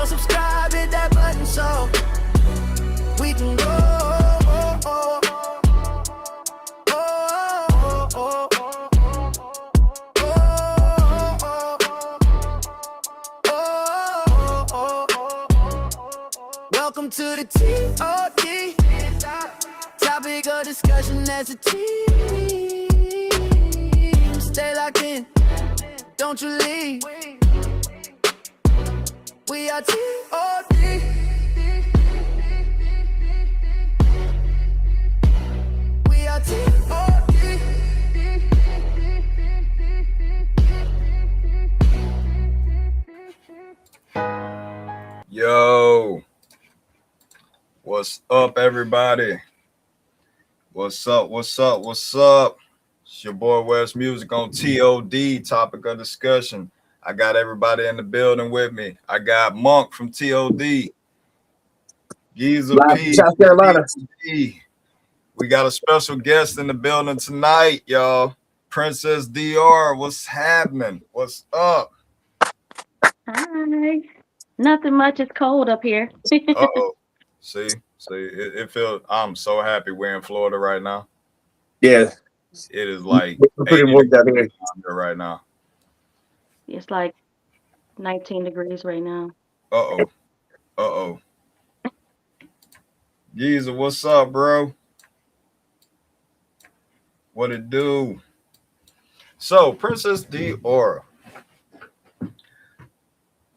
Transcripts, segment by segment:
don't subscribe, hit that button so we can go. Welcome to the T.O.D. Topic of discussion as a team. Stay locked in, don't you leave. We are T.O.D. We are T.O.D. Yo, what's up, everybody? What's up? What's up? What's up? It's your boy West Music on T.O.D. Topic of discussion. I got everybody in the building with me. I got Monk from T.O.D. Giza P. South Carolina. T.O.D. We got a special guest in the building tonight, y'all. Princess Diora. What's happening? What's up? Hi. Nothing much. It's cold up here. Uh-oh. See, it feels. I'm so happy we're in Florida right now. Yeah, it is like pretty warm down here right now. It's like 19 degrees right now. Uh-oh. Giza, what's up, bro? What it do? So, Princess Diora,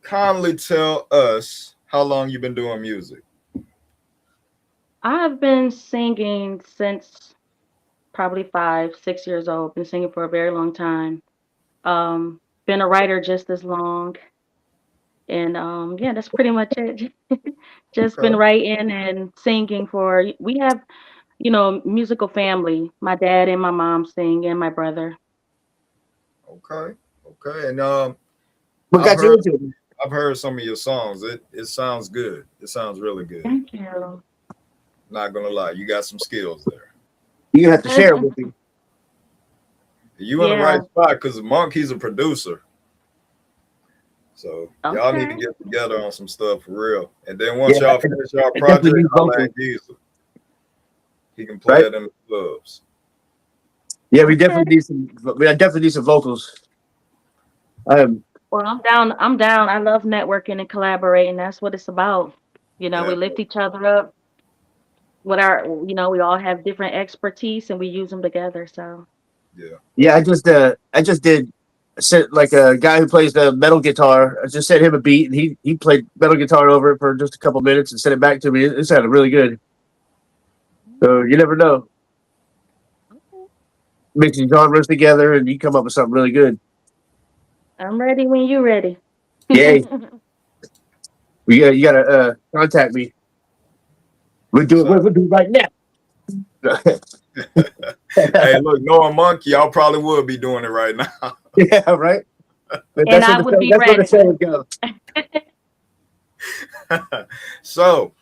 kindly tell us how long you've been doing music. I've been singing since probably 5-6 years old. Been singing for a very long time. Been a writer just as long. And yeah, that's pretty much it. Just been writing and singing we have, musical family. My dad and my mom sing and my brother. Okay. And what got you into it? I've heard some of your songs. It sounds good. It sounds really good. Thank you. Not gonna lie, you got some skills there. You have to share it with me. You in the right spot because Monk, he's a producer. So y'all need to get together on some stuff for real. And then once y'all finish y'all project, he can play it in the clubs. Yeah, we definitely need some vocals. Well, I'm down. I love networking and collaborating. That's what it's about. We lift each other up. With our, we all have different expertise and we use them together. So. Yeah. I just did. Sent like a guy who plays the metal guitar. I just sent him a beat, and he played metal guitar over it for just a couple minutes and sent it back to me. It sounded really good. So you never know. Mixing genres together, and you come up with something really good. I'm ready when you're ready. Yay! You gotta contact me. We'll do it right now. Hey, look, knowing Monkey, y'all probably would be doing it right now. Yeah, right. And I would be ready. That's where the show would go. So,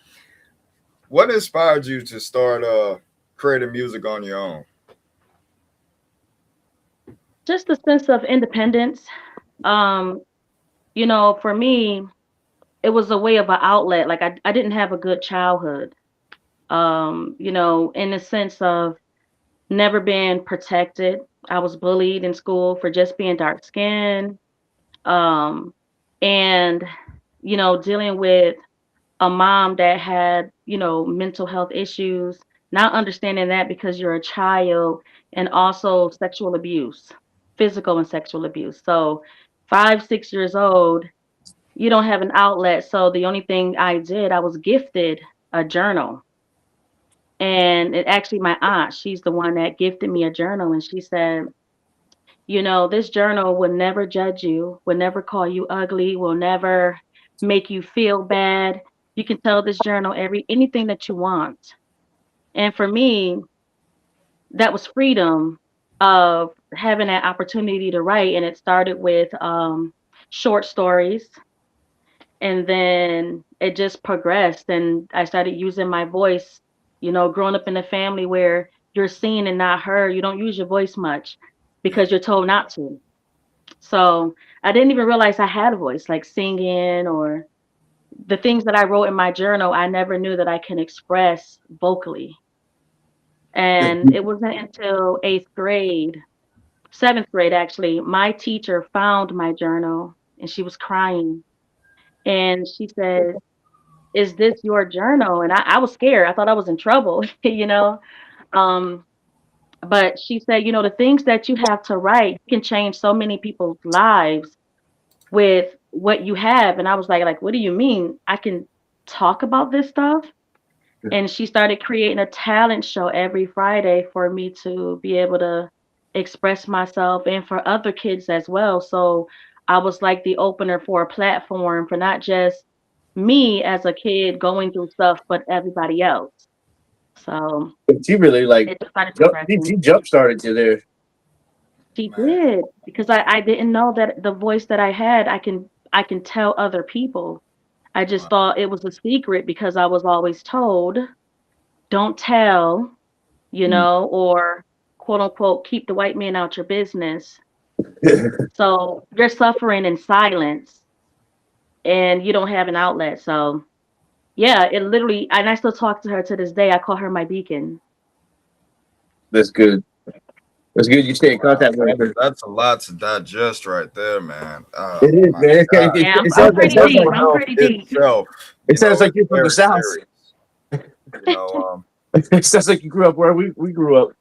what inspired you to start creating music on your own? Just a sense of independence. For me, it was a way of an outlet. Like I didn't have a good childhood. In the sense of never being protected. I was bullied in school for just being dark skinned. And, dealing with a mom that had, mental health issues, not understanding that because you're a child, and also sexual abuse, physical and sexual abuse. So 5-6 years old, you don't have an outlet. So the only thing I was gifted a journal. And it actually, my aunt, she's the one that gifted me a journal. And she said, this journal will never judge you, will never call you ugly, will never make you feel bad. You can tell this journal anything that you want. And for me, that was freedom of having that opportunity to write. And it started with short stories. And then it just progressed. And I started using my voice. Growing up in a family where you're seen and not heard, you don't use your voice much because you're told not to. So I didn't even realize I had a voice, like singing or, the things that I wrote in my journal, I never knew that I can express vocally. And it wasn't until eighth grade, seventh grade actually, my teacher found my journal and she was crying. And she said, "Is this your journal?" And I was scared. I thought I was in trouble, you know. Um, but she said, "The things that you have to write can change so many people's lives with what you have." And I was like, "What do you mean? I can talk about this stuff?" And she started creating a talent show every Friday for me to be able to express myself and for other kids as well. So I was like the opener for a platform for not just me as a kid going through stuff, but everybody else. So She really like it just started she progressing. jump started you there. She Man, did because I didn't know that the voice that I had, I can tell other people. I just wow. thought it was a secret because I was always told, don't tell, or quote unquote, keep the white man out your business. So you're suffering in silence and you don't have an outlet. So yeah, it literally, and I still talk to her to this day. I call her my beacon. That's good. That's good. You stay in Wow, contact with her. that's a lot to digest right there, man. It Oh is, my man. God. Yeah, I'm, It I'm sounds, it pretty sounds deep. like I'm Health pretty deep. itself, it sounds is like you're from the very south. serious. You know, It sounds like you grew up where we grew up.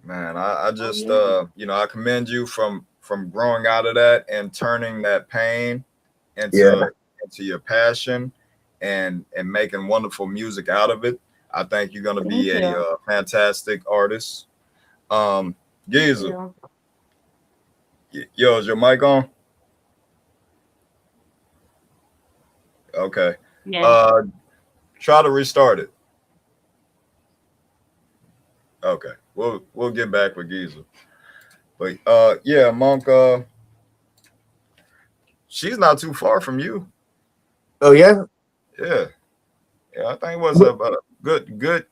man, I Oh just yeah. I commend you from growing out of that and turning that pain Yeah. into your passion and making wonderful music out of it. I think you're gonna Thank be a you. fantastic artist. Um, Thank Giza, you. yo, is your mic on? Okay. Yes. Uh, try to restart it. Okay, we'll get back with Giza. But yeah, Monk, she's not too far from you. Oh yeah. Yeah, yeah, I think it was about a good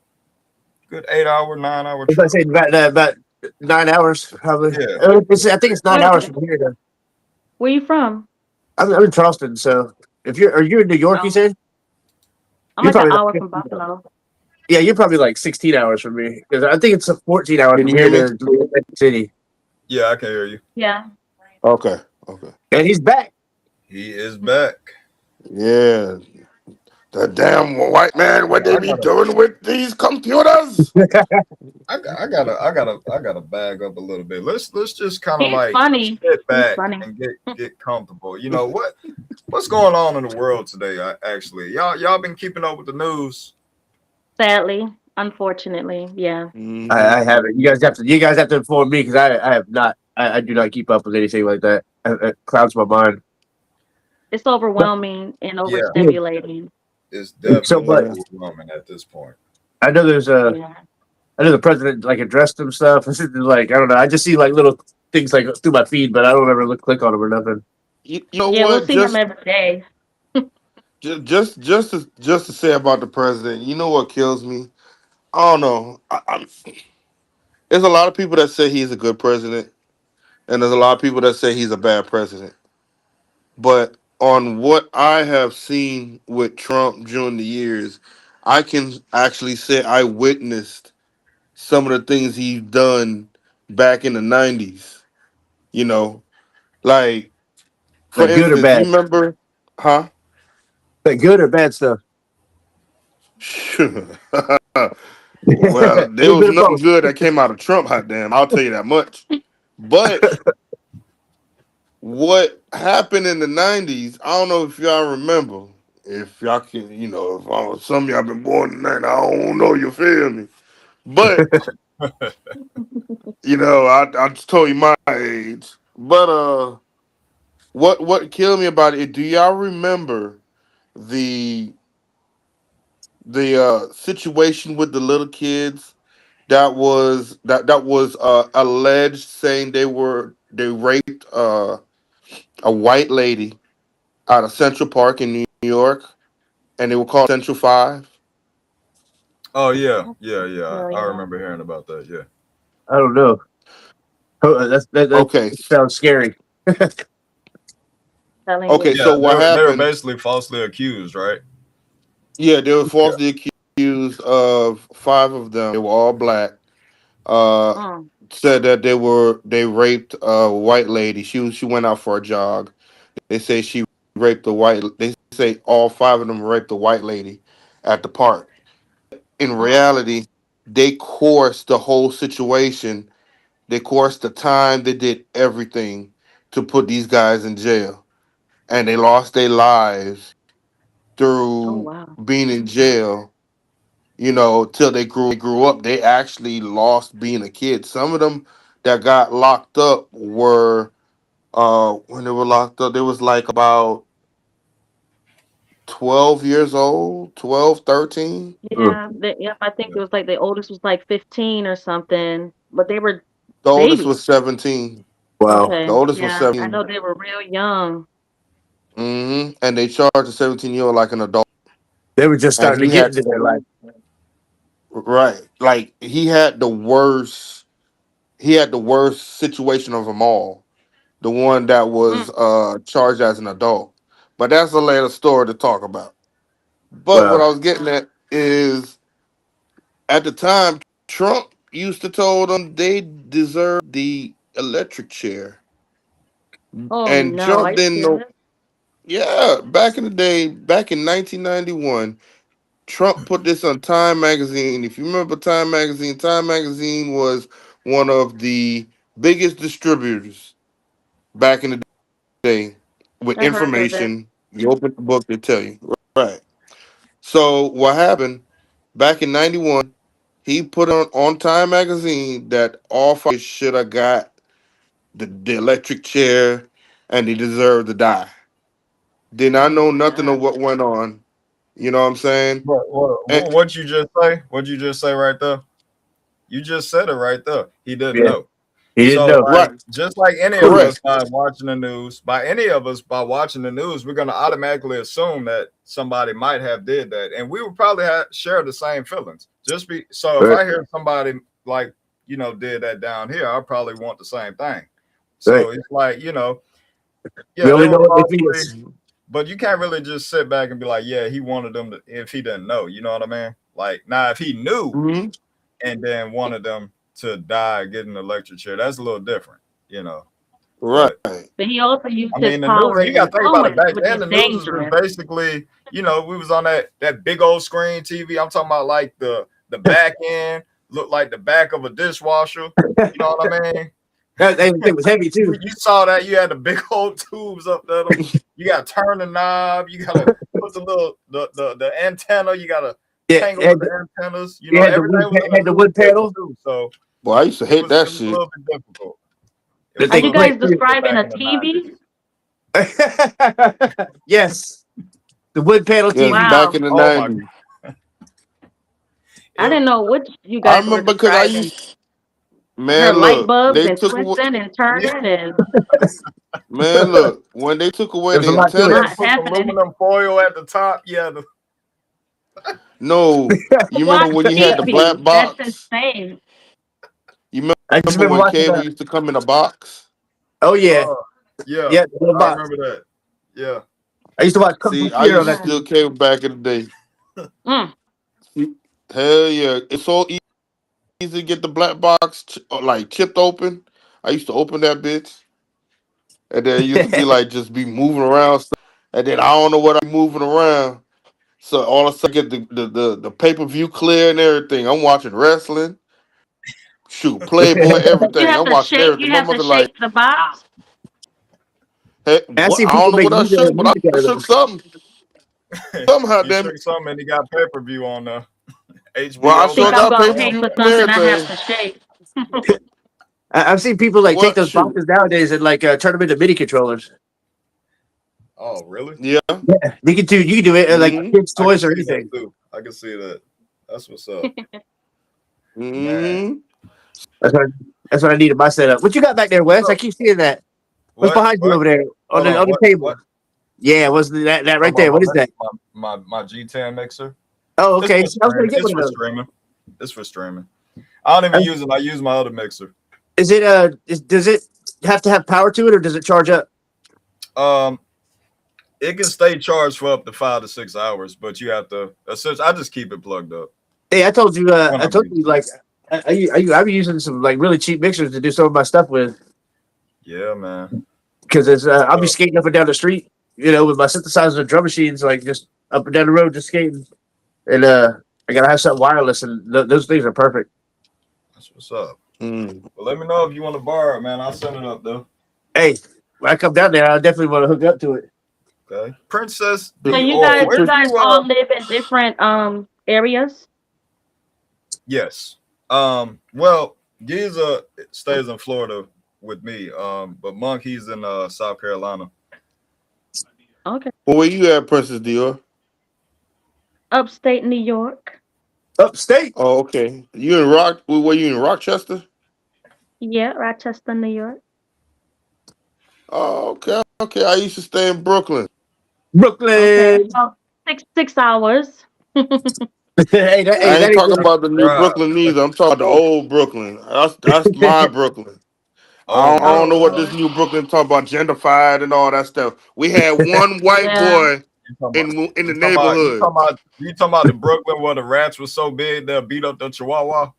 8 hour, 9 hour If I trip. say about 9 hours, probably. Yeah, I think it's 9 hours Where from here. Though. where you from? I'm in Charleston, so if you're in New York, you Oh, said I'm you're like an probably hour like from Buffalo. yeah, you're probably like 16 hours from me because I think it's 14 hours Can from you here hear me? to Atlantic City. yeah, I can hear you. Yeah. Okay. Okay. And he's back. He is back. Yeah. The damn white man, what they I be gotta, doing with these computers? I gotta bag up a little bit. Let's just kind of He's like funny. sit He's back funny. and get comfortable. You know what's going on in the world today? Actually, y'all been keeping up with the news. Sadly, unfortunately, yeah. I Hmm. haven't. You guys have to inform me because I have not. I do not keep up with anything like that. It clouds my mind. It's overwhelming and Yeah, overstimulating. it's So definitely much. Yeah. overwhelming at this point. I know there's a. Yeah. I know the president like addressed some stuff. Like I don't know. I just see like little things like through my feed, but I don't ever click on them or nothing. You know Yeah, we'll what? see him every day. Just to say about the president. You know what kills me? I don't know. There's a lot of people that say he's a good president, and there's a lot of people that say he's a bad president. But on what I have seen with Trump during the years, I can actually say I witnessed some of the things he's done back in the 90s. You know, like for Like good or instance, you bad. remember, huh? Like good or bad stuff. Well, A there little was bit of nothing both. good that came out of Trump, hot damn. I'll tell you that much. But what happened in the 90s, I don't know if y'all remember. If y'all can, if some of y'all been born in the 90s, I don't know, you feel me? But, I just told you my age. But what killed me about it, do y'all remember the situation with the little kids that was alleged saying they raped a white lady out of Central Park in New York, and they were called Central Five. Oh yeah, Not yeah, yeah. I familiar. remember hearing about that. Yeah. I don't know. Oh, that Okay, sounds scary. telling Okay, you. Yeah, so what they were happened? basically falsely accused, right? Yeah, they were Yeah. falsely accused of 5 of them. They were all black. Uh, Mm. said that they raped a white lady. She went out for a jog. They say she raped the white. They say all 5 of them raped the white lady at the park. In Mm. reality, they coursed the whole situation. They coursed the time. They did everything to put these guys in jail, and they lost their lives Oh through wow. being in jail. Till they grew up. They actually lost being a kid. Some of them that got locked up were when they were locked up, they was like about 12 years old, 12, 13. Mm. Yeah, yep, I think Yeah. it was like the oldest was like 15 or something, but they were The oldest babies. was 17. Wow. The Okay, oldest was yeah, I 17. know they were real young. And they charged a 17-year-old like an adult. They were just And starting to he get had into their life. right. Like he had the worst situation of them all. The one that was Mm. charged as an adult. But that's a later story to talk about. But what Wow. I was getting at is at the time, Trump used to tell them they deserved the electric chair. Oh And no, are Trump you didn't know. serious? Yeah, back in the day, back in 1991, Trump put this on Time Magazine. If you remember Time Magazine was one of the biggest distributors back in the day with I heard of it. information. You open the book, they tell you. Right. So what happened back in 91, he put on Time Magazine that all five should have got the electric chair and they deserve to die. Did not Oh know my nothing of God. what went on. You know what I'm saying? And, What you just say? What you just say right there? You just said it right there. He didn't Yeah. know. He didn't So, know. like, right, just like any of Clueless. us by watching the news, by any of us by watching the news, we're gonna automatically assume that somebody might have did that, and we would probably share the same feelings. So, if Right. I hear somebody like did that down here, I probably want the same thing. Right. So it's like We yeah, they only were know it if he falsely, is. but you can't really just sit back and be like, yeah, he wanted them to if he didn't know. You know what I mean? Like now, if he knew mhm, and then wanted them to die getting the electric chair, that's a little different. right. But But he also used I his mean, the news, power you and got to think about it influence, back which then. is The news was just dangerous. basically, we was on that big old screen TV. I'm talking about like the back end looked like the back of a dishwasher. You know what I mean? Everything was heavy You, too. you saw that you had the big old tubes up there. You got to turn the knob. You got to put the antenna. You got to Yeah. tangle with And the antennas. he had the Everything wood, was in the had the wood newspaper panel. too. So Boy, I used to it hate was that it was a shit. little bit difficult. It The was a Are thing you little bit guys played. difficult describing back a in the TV? 90s. Yes. The wood panel Yes, TV. back Wow. in the Oh my! 90s. I It, didn't know what you I guys were remember because I describing. used, I heard man, light look, bulbs they and took away, twisting and yeah, turning and man, look, when they took away There was the a lot you to had it. to not antennas, put some happening. aluminum foil at the top. Yeah, no, you remember Watch when you had the TV. black That's box? insane. You I just remember remember when watching cable that. used to come in a box? Oh yeah. uh, yeah, Yeah. The little I box. remember that. Yeah, I used to watch Kung Fu See, I Theater on used to that Yeah. steal TV. cable back in the day. Mm. Hell yeah, it's so easy to get the black box like chipped open. I used to open that bitch, and then it used to be like just be moving around, and then I don't know what I'm moving around. So all of a sudden, I get the pay per view clear and everything. I'm watching wrestling, shoot Playboy, You everything. have I'm to watching shake. everything. You My have to mother like, shake the box. hey, And I what? see I people don't know make what I shook, but music I out of shook those. something. Somehow, you damn shook it. something and you got pay per view on Well, I I HBO sure think got I'm it got pay gonna per on. pay view for and something I have everything. to shake. I've seen people like take What those shoot? boxes nowadays and like turn them into MIDI controllers. Oh, really? Yeah. Yeah, you can do it at like Mm-hmm. kids' I can toys or see that anything. too. I can see that. That's what's up, man. Mm-hmm. That's what that's what I need in my setup. What you got back there, Wes? I So keep seeing that. What's what? behind you What? over there on Hold the on. on the What? table? What? Yeah, what's that right Talking about there? What is that? my G10 mixer. Oh, It's okay. for See, I was gonna streaming. get one of those. It's for streaming. I don't even use it. I use my other mixer. Is it does it have to have power to it or does it charge up? Um, It can stay charged for up to 5 to 6 hours, but you have to. Essentially, I just keep it plugged up Hey, I told you. when I I'm told you using it. like I'm using some like really cheap mixers to do some of my stuff with Yeah, man. because it's I'll be Uh, skating up and down the street, with my synthesizer and drum machines, like just up and down the road, just skating, and I gotta have something wireless, and those things are perfect. that's what's up. Mm. Well, let me know if you want to borrow it, man. I'll send it up though. Hey, when I come down there, I definitely want to hook up to it. Okay, Princess And you Dior. guys, Where you do guys you all live in different areas. Yes. Well, Giza stays in Florida with me. But Monk, he's in South Carolina. Okay. Well, where you at, Princess Dior? Upstate New York. Upstate. Oh, okay. You in Rock? Were you in Rochester? Yeah, Rochester, New York. Oh, okay, okay. I used to stay in Brooklyn. Okay. Brooklyn. Well, six hours. Hey, I that ain't ain't talking good. about the new Bruh. Brooklyn neither. I'm talking about the Oh, old Brooklyn. That's my Brooklyn. oh I my don't know Oh what God. this Lord. new Brooklyn talk about gentrified and all that stuff. We had one white Yeah. boy You talking about? in the You talking about? You neighborhood. talking about? You talking about the Brooklyn where the rats were so big they'll beat up the Chihuahua?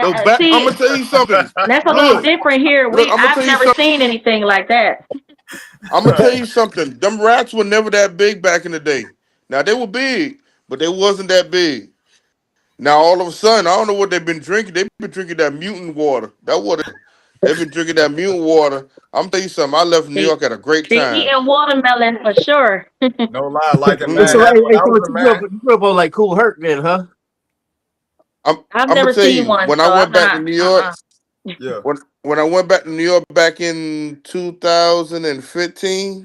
No, I'm See. gonna tell you something. That's a little Look, different here. look. I'm gonna I've tell you never something. seen anything like that. I'm gonna tell you something. Them rats were never that big back in the day. Now they were big, but they wasn't that big. Now all of a sudden, I don't know what they've been drinking. They've been drinking that mutant water. That water. They've been drinking that mutant water. I'm gonna tell you something. I left New They York at a great they time. eating watermelon for sure. No lie, like in So, Mm-mm. Manhattan. When hey, I so was what in you grew up? Manhattan, You grew up on like Cool Herc, then, huh? I've I'm gonna never tell seen you one, when I so I'm went back to not. New York. yeah. When I went back to New York back in 2015,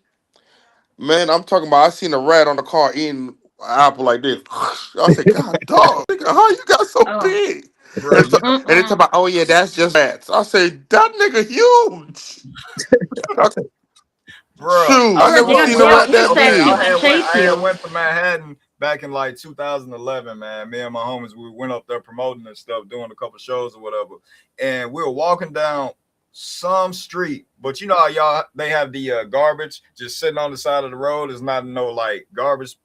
man, I'm talking about. I seen a rat on the car eating an apple like this. I said, God, dog, nigga, how you got so Oh. big? Bro, you And it's Mm-mm. about, oh yeah, that's just rats. I said, that nigga huge. I said, bro. shoot, I I never remember seen a when. rat They'll that Okay, infect you big. and chase I had you. went to Manhattan back in like 2011. Man, me and my homies, we went up there promoting and stuff, doing a couple shows or whatever, and we were walking down some street. But you know how y'all they have the garbage just sitting on the side of the road. It's not no like garbage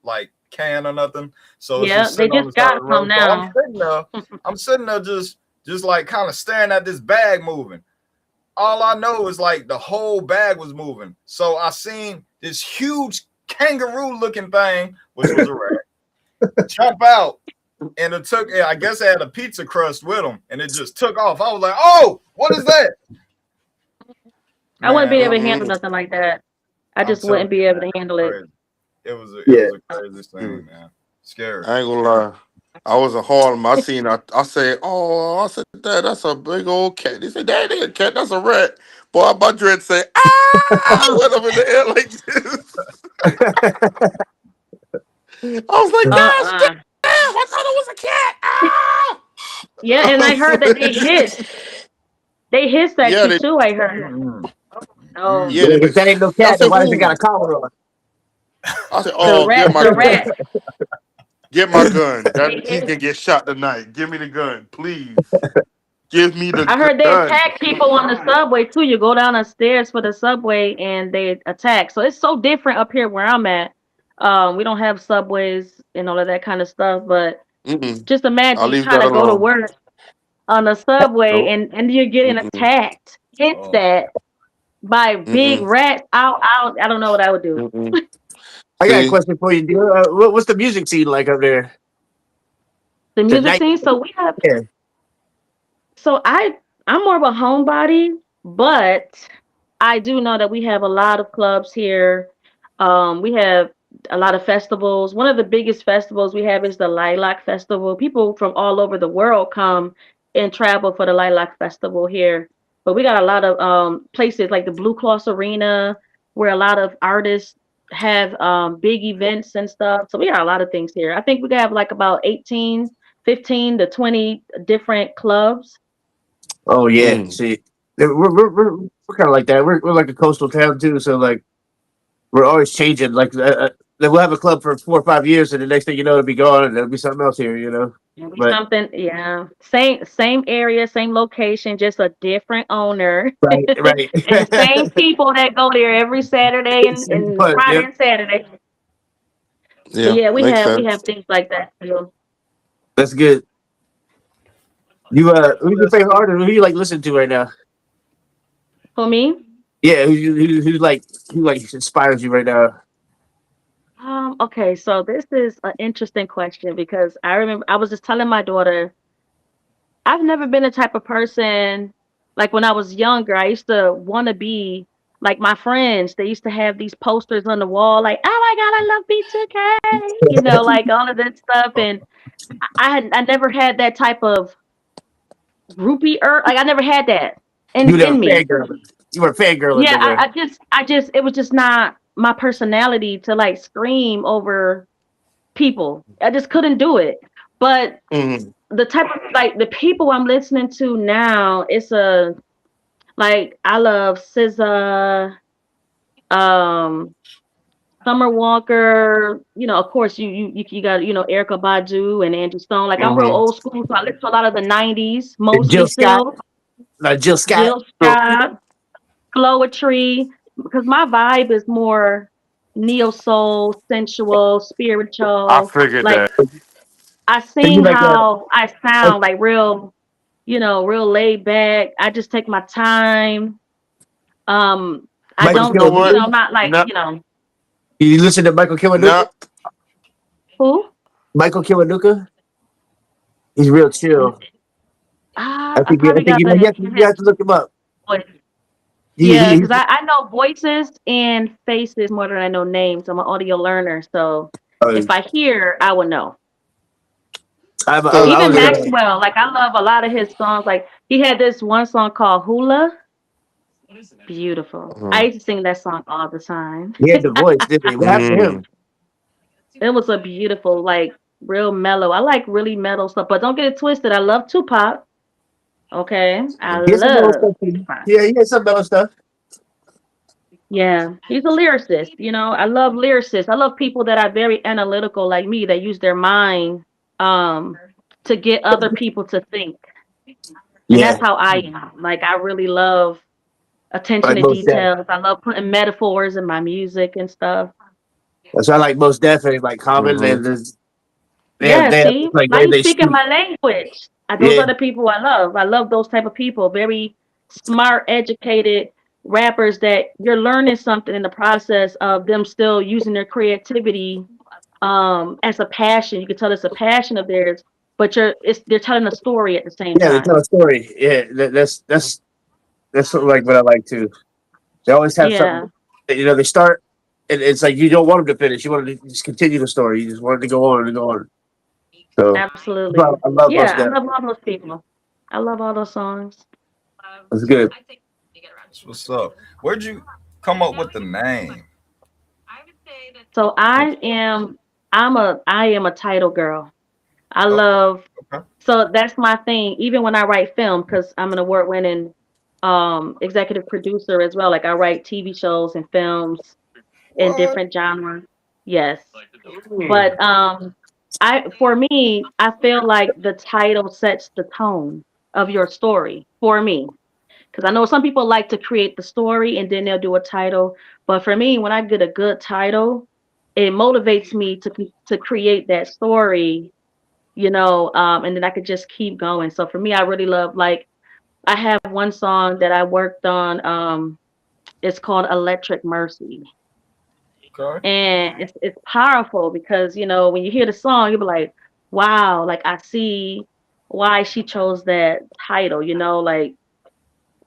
like can or nothing. So it's Yeah, just they sitting on just the side of got the some road. So now. I'm sitting there just like kind of staring at this bag moving. All I know is like the whole bag was moving. So I seen this huge kangaroo looking thing, which was a rat, jump out. And it took, I guess it had a pizza crust with them and it just took off. I was like, oh, what is that? I wouldn't be Man, able to handle Mm-mm. nothing like that. I I'm just telling wouldn't you, be able man, to it was handle it. crazy. It Yeah. was a crazy thing, man. Scary. I ain't gonna lie. I was in Harlem. I said, oh, I said, Dad, that's a big old cat. He said, Dad, ain't a cat, that's a rat. Boy, my dread say, ah, I Oh, went up in the air like this. I was like, gosh, damn, uh-uh. I thought it was a cat. Ah! Yeah, and I heard that they hiss. They hiss at Yeah, you they, too, I heard. Mm-mm. Oh, yeah, Yeah, they if been. that ain't no I cat, then said, why does it got who? a collar on? I said, the oh, rat, the rat. get my gun. They That he hiss. can get shot tonight. Give me the gun, please. Give me the I heard they gun. attack people on the subway too. You go down the stairs for the subway and they attack. So it's so different up here where I'm at. We don't have subways and all of that kind of stuff. But Mm-mm. just imagine I'll you leave trying that to go to alone. work on the subway Nope. and you're getting Mm-mm. attacked. Hits Oh, that by big Mm-mm. rats. Out. I don't know what I would do. Mm-mm. I got a See? question for you, dude. What's the music scene like up there The music tonight? scene. So we have. Yeah. So I'm more of a homebody, but I do know that we have a lot of clubs here. We have a lot of festivals. One of the biggest festivals we have is the Lilac Festival. People from all over the world come and travel for the Lilac Festival here. But we got a lot of places like the Blue Cross Arena where a lot of artists have big events and stuff. So we got a lot of things here. I think we have like about 18, 15 to 20 different clubs. Oh yeah. Mm. See, we're kind of like that. We're like a coastal town too, so like we're always changing. Like then we'll have a club for 4 or 5 years, and the next thing you know, it'll be gone, and there'll be something else here. Maybe but something, yeah. Same area, same location, just a different owner. right, right. And the same people that go there every Saturday Same and fun. Friday Yep, and Saturday. But Yeah, yeah, makes we have sense. things like that too. that's good. You who's your Let's favorite artist? Who you like listening to right now? For me, Yeah, who like inspires you right now? okay, so this is an interesting question because I remember I was just telling my daughter, I've never been the type of person like when I was younger, I used to want to be like my friends. They used to have these posters on the wall, like, oh my God, I love B2K, like all of that stuff. go. And I never had that type of groupie like I never had that You were in never me. fangirl. You were fangirling Yeah, nowhere. I just it was just not my personality to like scream over people. I just couldn't do it. But Hmm. the type of like the people I'm listening to now, it's a like I love SZA, um, Summer Walker. Of course you got Erica Badu and Andrew Stone. Like I'm real Hmm. old school, so I listen to a lot of the '90s Jill mostly Scott. still. Jill Scott. Jill Scott, Flowetry, because my vibe is more neo soul, sensual, I spiritual. figured Like that. I So you sing like how I sound, like real, real laid back. I just take my time. Um, I Michael But you don't, know what? Kiwanuka? I'm not like, No, You listen to Michael Kiwanuka? no. who? Michael Kiwanuka? He's real chill. I I probably think got to you have to look him up. voice. Yeah, He because I know voices and faces more than I know names. I'm an audio learner, so uh, if I hear, I would know. So I Even was so Maxwell, like I love a lot of his songs. Like he had this one song called Hula. Beautiful. I Mhm. used to sing that song all the time. he had the voice, didn't he? What happened to him? Mhm. It was a beautiful, like real mellow. I like really mellow stuff, but don't get it twisted. I love Tupac. Okay. I He had some mellow love stuff too. Tupac. Yeah, he had some mellow stuff. Yeah. He's a lyricist. I love lyricists. I love people that are very analytical like me that use their mind um to get other people to think. And Yeah, that's how I am. Like I really love attention like to most def. details. I love putting metaphors in my music and stuff. That's why I like most definitely like Common. Mhm. Yeah, They have see, like now you they speaking speak. my language. Those Yeah, are the people I love. I love those type of people. Very smart, educated rappers that you're learning something in the process of them still using their creativity as a passion. You can tell it's a passion of theirs, but they're telling a story at the same yeah, they tell time. a story. Yeah, that's sort of like what I like too. They always have something. Yeah, They start, and it's like you don't want them to finish. You want them to just continue the story. You just want it to go on and go on. So absolutely. I love most Yeah, I def. love all those people. I love all those songs. That's good. That's what's up. Where'd you come up with the name? So Of, I am a title girl. I oh, love okay. So that's my thing. Even when I write film, because I'm an award-winning executive producer as well. Like I write TV shows and films in What? different genres. Yes, Ooh. but I for me, I feel like the title sets the tone of your story for me. Because I know some people like to create the story and then they'll do a title. But for me, when I get a good title, it motivates me to create that story, and then I could just keep going. So for me, I really love like I have one song that I worked on. It's called Electric Mercy. Okay. And it's powerful because when you hear the song, you'll be like, wow, like I see why she chose that title, like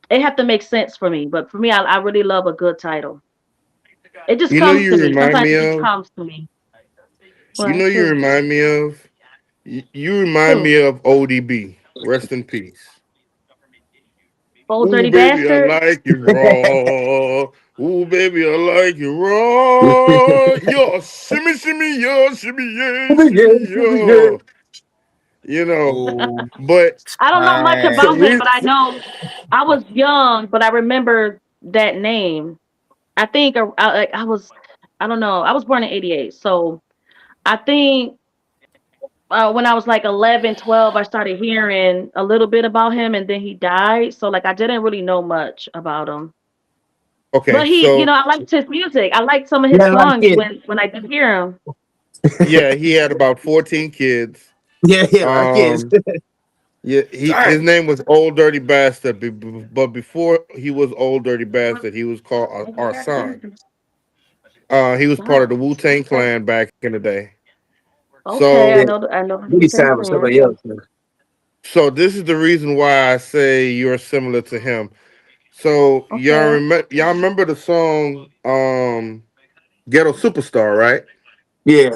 it have to make sense for me. But for me, I really love a good title. It just You know, comes to you me. remind Sometimes me it just of. comes to me. You know, What? you Who? remind me of. You remind Who? me of ODB. Rest in peace. Old Ooh, Dirty baby, I Bastard? like you raw. Ooh, baby, I like you raw. Yo, shimmy, shimmy, yo, shimmy, yeah, shimmy, yo. You know, Ooh, but I don't know much the about dang. him, but I reason, know I was young, but I remember that name. I think I was, I don't know, I was born in '88, so I think when I was like 11, 12, I started hearing a little bit about him, and then he died. So like I didn't really know much about him. Okay, But he, so I liked his music. I liked some of He his had a lot of songs kids. when I did hear him. yeah, he had about 14 kids. Yeah, he had a lot of kids. Um, yeah, his Dang. name was Old Dirty Bastard, but before he was Old Dirty Bastard, he was called Arsan. He was part of the Wu-Tang Clan back in the day. Okay, Yeah, So, I know the he Wu-Tang signed with Clan. somebody else. Man. so this is the reason why I say you're similar to him. So Okay. y'all remember the song Ghetto Superstar, right? Yeah,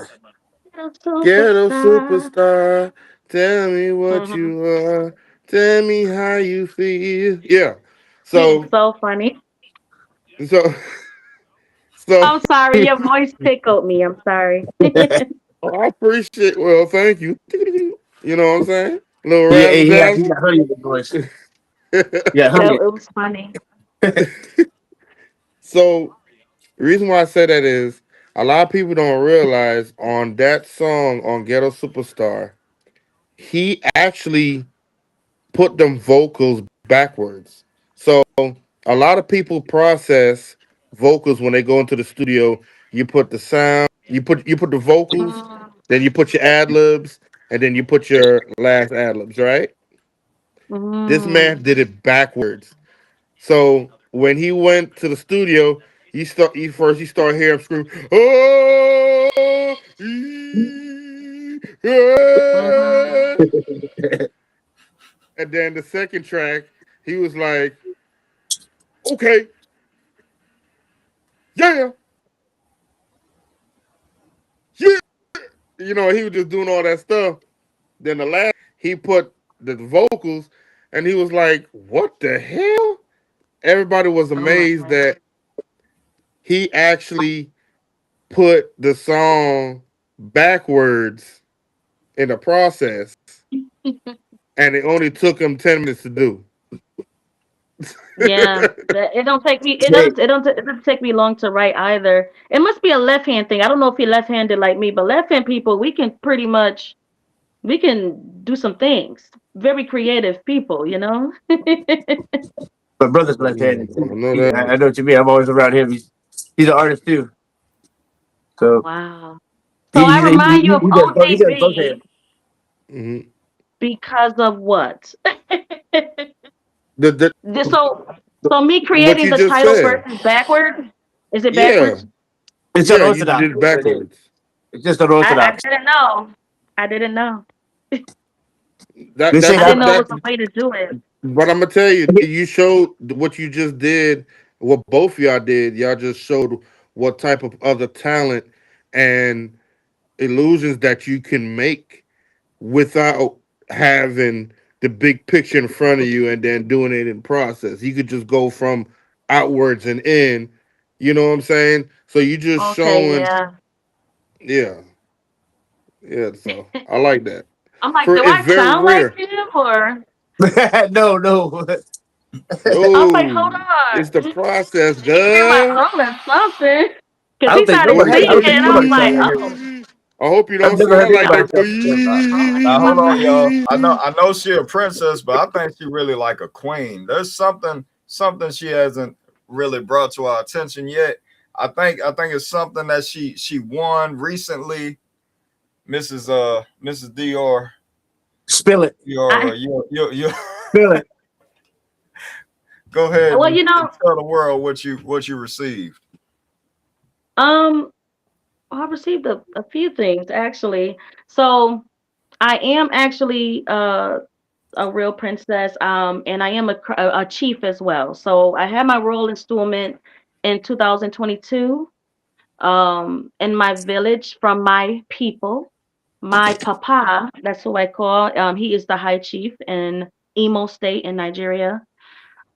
Ghetto Superstar. Superstar, tell me what Hmm. you are, tell me how you feel. Yeah. He's So so funny. so so I'm sorry, your voice tickled me. I'm sorry. I appreciate well, thank you. You know what I'm saying? A little yeah, razzle he dazzle. got honey in his voice. Yeah, honey. It was funny. So the reason why I say that is a lot of people don't realize on that song on Ghetto Superstar, he actually put them vocals backwards. So a lot of people process vocals when they go into the studio. You put the sound, you put the vocals, then you put your ad libs, and then you put your last ad libs. Right? This Mm. man did it backwards. So when he went to the studio, he started hearing him scream, oh, yeah. And then the second track, he was like, okay, yeah, yeah. He was just doing all that stuff. Then the last, he put the vocals, and he was like, what the hell? Everybody was Oh my amazed God. that he actually put the song backwards in the process, and it only took him 10 minutes to do. Yeah, it don't take me. It Hey, doesn't. It doesn't take me long to write either. It must be a left hand thing. I don't know if you're left handed like me, but left hand people, we can pretty much we can do some things. Very creative people, you know. my brother's left-handed I too. know that. I know what you mean. I'm always around him. He's an artist too. So Wow. So I remind you of he does both ODB hands. Mhm. because of what? The, So, so me what creating you the just titles said. versus backwards. Is it Yeah, backwards? It's yeah, you did unorthodox. it That's what it is. backwards. It's just I unorthodox. didn't know. I didn't know. That They say that I that. didn't that know it that. was a way to do it. But I'm gonna tell you, you showed what you just did. What both of y'all did. Y'all just showed what type of other talent and illusions that you can make without having the big picture in front of you and then doing it in process. You could just go from outwards and in. You know what I'm saying? So you just Okay, showing, yeah. yeah, yeah. So I like that. I'm like, For do it's I very sound like rare. him or? No, no. I was like, hold No, it's the on. process, He cleared my duh. throat or something. Cause I he don't think started nobody. I singing, don't think and I was nobody like, sounds like I him. oh, hope you I've don't never heard sound like anybody that. sound like him. Now hold on, y'all. I know she a princess, but I think she really like a queen. There's something she hasn't really brought to our attention yet. I think it's something that she won recently, Mrs. Spill it. Diora. I, You Spill it. go ahead well, and tell the world what you received. um, I received a few things actually. So I am actually a real princess, and I am a chief as well. So I had my royal installment in 2022, in my village from my people. My papa, that's who I call. He is the high chief in Imo State in Nigeria.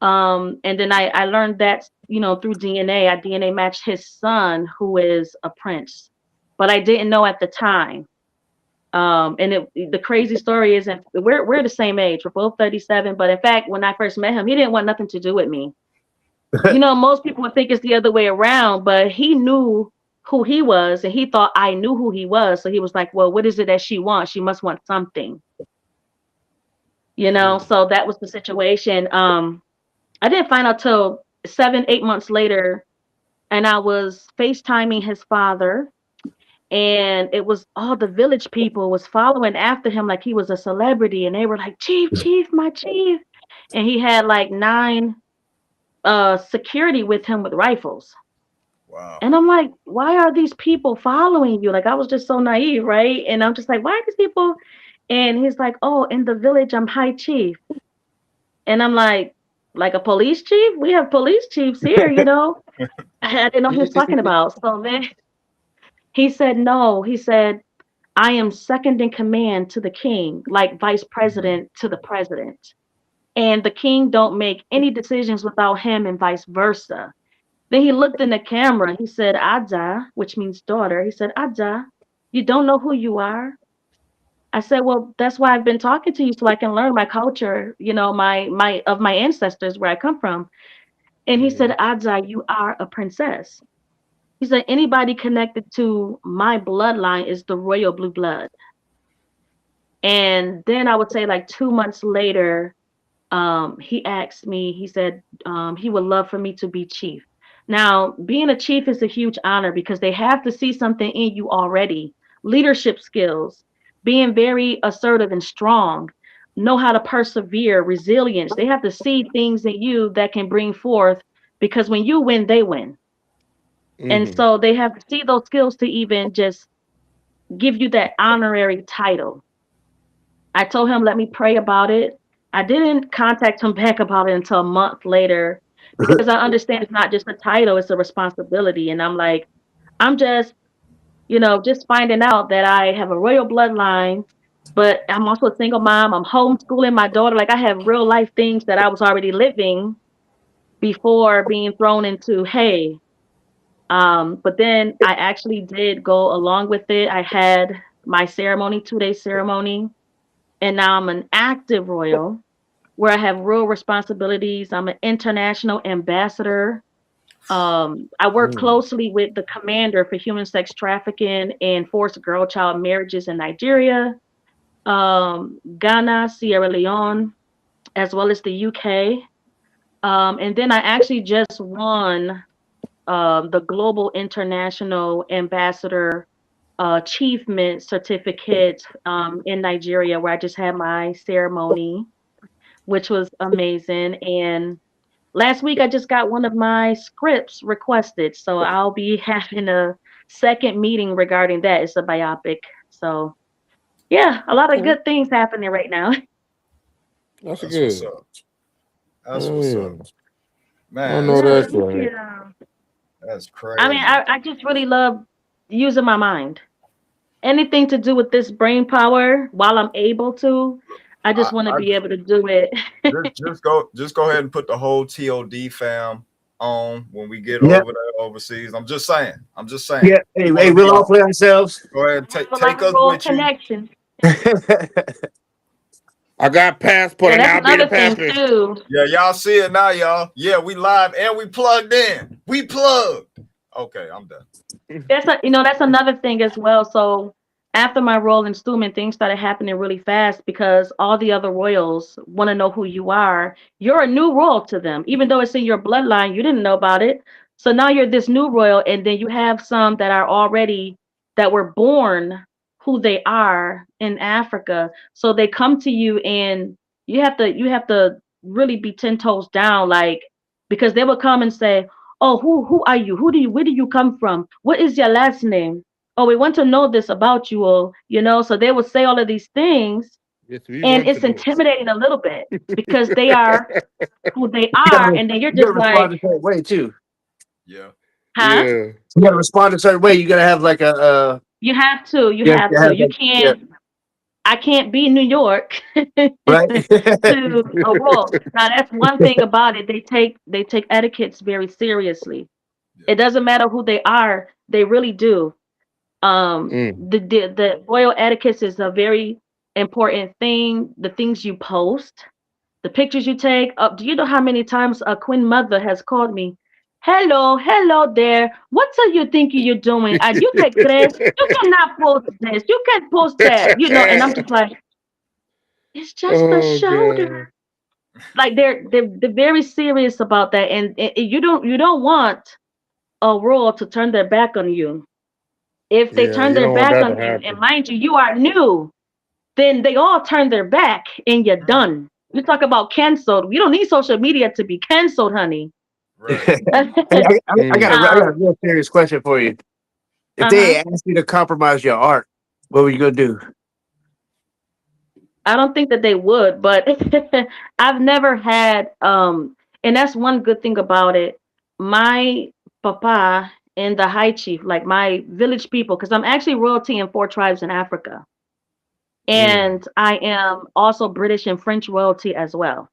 And then I learned that, through DNA. I DNA matched his son, who is a prince, but I didn't know at the time. And the crazy story is, and we're the same age. We're both 37. But in fact, when I first met him, he didn't want nothing to do with me. Most people would think it's the other way around, but he knew who he was, and he thought I knew who he was. So he was like, well, what is it that she wants? She must want something, you know? So that was the situation. I didn't find out till 7, 8 months later, and I was FaceTiming his father, and it was all the village people was following after him like he was a celebrity, and they were like, Chief, Chief, my chief. And he had like 9 security with him with rifles. Wow. And I'm like, why are these people following you? Like, I was just so naive, right? And I'm just like, why are these people? And he's like, oh, in the village, I'm high chief. And I'm like a police chief? We have police chiefs here, you know? I didn't know he was talking about. So then he said, no, he said, I am second in command to the king, like vice Mhm. president to the president. And the king don't make any decisions without him and vice versa. Then he looked in the camera. He said, Adja, which means daughter. He said, Adja, you don't know who you are? I said, well, that's why I've been talking to you so I can learn my culture, you know, my ancestors, where I come from. And he said, Adja, you are a princess. He said, anybody connected to my bloodline is the royal blue blood. And then I would say like 2 months later, he asked me, he said he would love for me to be chief. Now, being a chief is a huge honor because they have to see something in you already. Leadership skills, being very assertive and strong, know how to persevere, resilience. They have to see things in you that can bring forth, because when you win, they win. And Mm-hmm. so they have to see those skills to even just give you that honorary title. I told him, let me pray about it. I didn't contact him back about it until a month later because I understand it's not just a title, it's a responsibility. And I'm like, I'm just, you know, just finding out that I have a royal bloodline, but I'm also a single mom. I'm homeschooling my daughter. Like, I have real life things that I was already living before being thrown into, hey. But then I actually did go along with it. I had my ceremony, 2 day ceremony, and now I'm an active royal where I have real responsibilities. I'm an international ambassador. I work closely with the commander for human sex trafficking and forced girl child marriages in Nigeria, Ghana, Sierra Leone, as well as the UK. And then I actually just won the Global International Ambassador Achievement Certificate in Nigeria, where I just had my ceremony, which was amazing. And last week I just got one of my scripts requested, so I'll be having a second meeting regarding that. It's a biopic. So yeah, a lot of Okay. good things happening right now. That's That's what's good. up. That's Oh what's up. yeah. I Man, know that's Yeah, that's crazy. thank right. you. That's I mean, crazy. I just really love using my mind. Anything to do with this brain power while I'm able to, I just want to I be able to do it. just go ahead and put the whole TOD fam on when we get Yeah, over there overseas. I'm just saying. I'm just saying. yeah. We Hey, want hey, to be we'll all on. play ourselves. Go ahead and Have a lot take of us roll with you. connections. I got passport And and that's I'll be the another thing passport. too. Yeah, y'all see it now, y'all. Yeah, we live and we plugged in. We plugged. Okay, I'm done. That's another thing as well. So after my role in Stewman, things started happening really fast because all the other royals want to know who you are. You're a new royal to them, even though it's in your bloodline. You didn't know about it. So now you're this new royal, and then you have some that are already that were born who they are in Africa. So they come to you, and you have to really be 10 toes down, like, because they will come and say, oh, who are you? Where do you come from? What is your last name? Oh, we want to know this about you, or so they will say all of these things, Yes, we and want to it's know. intimidating a little bit because they are who they You are, gotta, and then you're you gotta just respond like, a certain way too. Yeah. huh? Yeah. You gotta respond a certain way. You gotta have like You have to, you you have have to to. have You like, yeah, can't. I can't be New York right. to a role. Now that's one thing about it. They take etiquettes very seriously. Yeah. It doesn't matter who they are. They really do. Mm. The royal etiquette is a very important thing. The things you post, the pictures you take. Do you know how many times a queen mother has called me? hello there. What are you thinking you're doing? And you take credit. You cannot post this. You can't post that. And I'm just like, it's just a Oh god. shoulder. Like they're very serious about that, and you don't want a world to turn their back on you. If they Yeah, turn you their don't want back that to on you, and happen. mind you, you are new, then they all turn their back and you're Mm, done. You talk about canceled. You don't need social media to be canceled, honey. right. Hey, I got a um, real serious question for you. If they uh-huh. asked you to compromise your art, what were you gonna do? I don't think that they would, but I've never had and that's one good thing about it. My papa and the high chief, like my village people, because I'm actually royalty in 4 tribes in Africa. Mm. And I am also British and French royalty as well.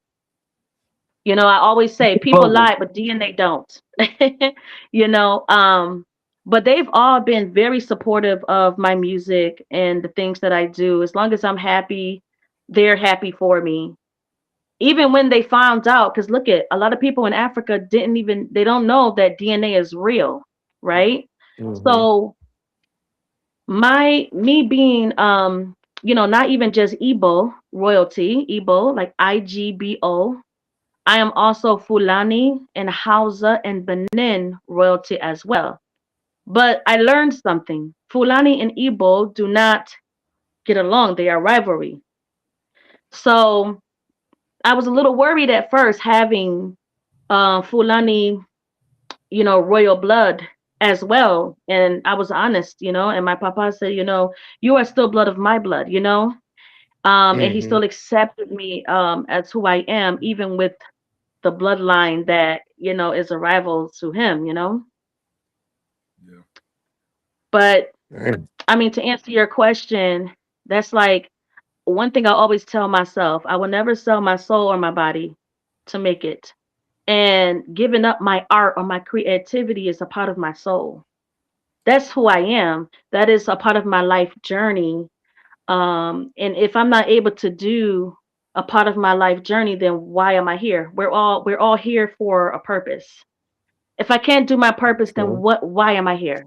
I always say people Global. lie, but DNA don't. you know, um, but they've all been very supportive of my music and the things that I do. As long as I'm happy, they're happy for me. Even when they found out, because look at a lot of people in Africa they don't know that DNA is real, Mm, right? Mm-hmm. So me being not even just Igbo royalty, Igbo, like IGBO. I am also Fulani and Hausa and Benin royalty as well. But I learned something. Fulani and Igbo do not get along. They are rivalry. So I was a little worried at first having Fulani, royal blood as well. And I was honest, and my papa said, you are still blood of my blood, and he Mm-hmm. still accepted me as who I am, even with the bloodline that is a rival to him. yeah. But Damn. I mean, to answer your question, that's like one thing I always tell myself: I will never sell my soul or my body to make it. And giving up my art or my creativity is a part of my soul. That's who I am. That is a part of my life journey. And if I'm not able to do a part of my life journey, then why am I here? We're all here for a purpose. If I can't do my purpose, then Sure. why am I here?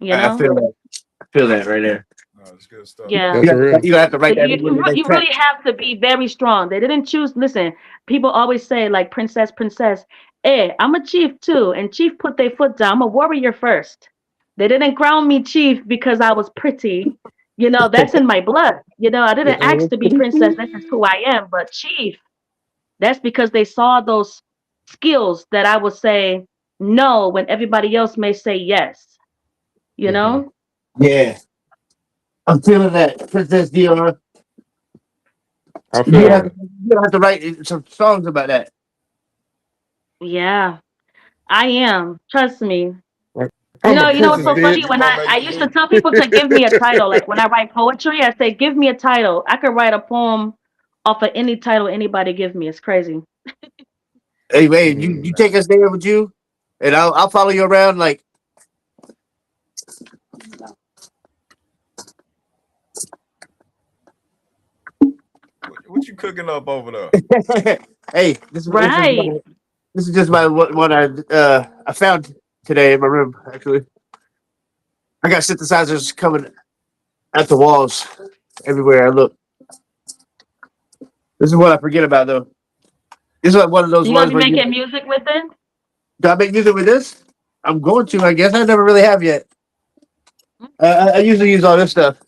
You I know? feel that. I feel that right there. No, it's good stuff. Yeah. That's real. You have to So write that you in you, your re- next you track. really have to be very strong. They didn't choose. Listen, people always say like princess, princess. Hey, I'm a chief too, and chief put their foot down. I'm a warrior first. They didn't crown me chief because I was pretty. That's in my blood. I Yeah, didn't ask to be princess. That's just who I am. But chief, that's because they saw those skills that I would say no when everybody else may say yes. You mm-hmm. know? Yeah, I'm feeling that, Princess Diora. I You feel have to, that. you have to write some songs about that. Yeah, I am. Trust me. Like, You I'm a know, You gonna what's princess, so make funny? bitch. you When gonna I make used to me tell people to give me a title, like when I write poetry, I say, give me a title. I could write a poem off of any title anybody give me. It's crazy. Hey, man, you Mm. take us there with you, and I'll follow you around. Like, what you cooking up over there? hey, Right. this is just my one I found today in my room. Actually, I got synthesizers coming at the walls everywhere I look. This is what I forget about though. This is like one of those You gonna ones be where you making music with it? do I make music with this? I'm going to. I guess I never really have yet. I usually use all this stuff.